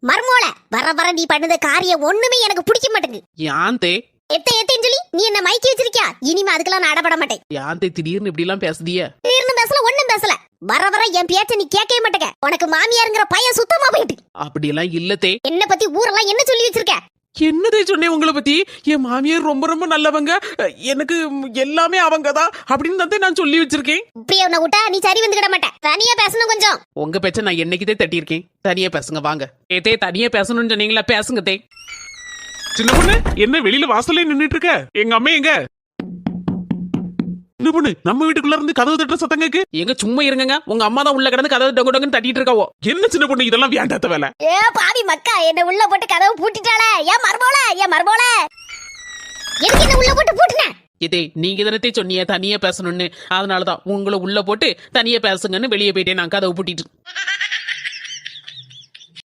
மர்மோல வர வர நீ பண்ணத காரியம் ஒண்ணுமே எனக்கு பிடிக்க மாட்டேங்குது. யாந்தே எத்தேன்னு சொல்லி நீ என்ன மைக்கி வச்சிருக்கியா? இனிமே அதுக்கெல்லாம் நான் அடப்பட மாட்டேன். யாந்தே திடீர்னு இப்படி எல்லாம் பேசுதிய? திடீர்னு பேசல, ஒண்ணும் பேசல. வர வர என் பேச்ச நீ கேட்கவே மாட்டேங்க. உனக்கு மாமியாருங்கிற பையன் சுத்தமா போயிட்டு. அப்படி எல்லாம் இல்லத்தே. என்ன பத்தி ஊரெல்லாம் என்ன சொல்லி வச்சிருக்க? என்னதே சொன்னேன் உங்களை பத்தி? என் மாமியார் ரொம்ப ரொம்ப நல்லவங்க, எனக்கு எல்லாமே அவங்கதான் அப்படின்னு தான் நான் சொல்லி வச்சிருக்கேன். இப்படியே உன்னை விட்டா நீ சரி வந்துக்கிட மாட்டேன். தனியா பேசணும் கொஞ்சம். உங்க பேச்ச நான் என்னைக்குதே தட்டியிருக்கேன். தனியா பேசுங்க வாங்க. ஏதே தனியா பேசணும்னு சொன்னீங்களா, பேசுங்க தே. சின்ன பொண்ணு, என்ன வெளியில வாசல்ல நின்னுட்டு இருக்க? எங்க அம்மா எங்க? சின்ன பொண்ணு, நம்ம வீட்டுக்குள்ள இருந்து கதவு தட்டுற சத்தம் கேக்கு. எங்க சும்மா இருங்க, உங்க அம்மா தான் உள்ள கிடந்து கதவு டொங்கு டொங்குன்னு தட்டிட்டு இருக்காவோ. என்ன சின்ன பொண்ணு, இதெல்லாம் வேண்டாத வேலை. ஏ பாவி மக்கா, என்ன உள்ள போட்டு கதவு பூட்டிட்டாளே. ஏன் மர்மோல, ஏன் மர்மோல, எதுக்கு என்ன உள்ள போட்டு பூட்டின? இதே நீங்க தானே சொன்னீங்க தனியா பேசணும்னு, அதனாலதான் உங்களை உள்ள போட்டு தனியா பேசுங்கன்னு வெளியே போயிட்டேன் நான் கதவு பூட்டிட்டு.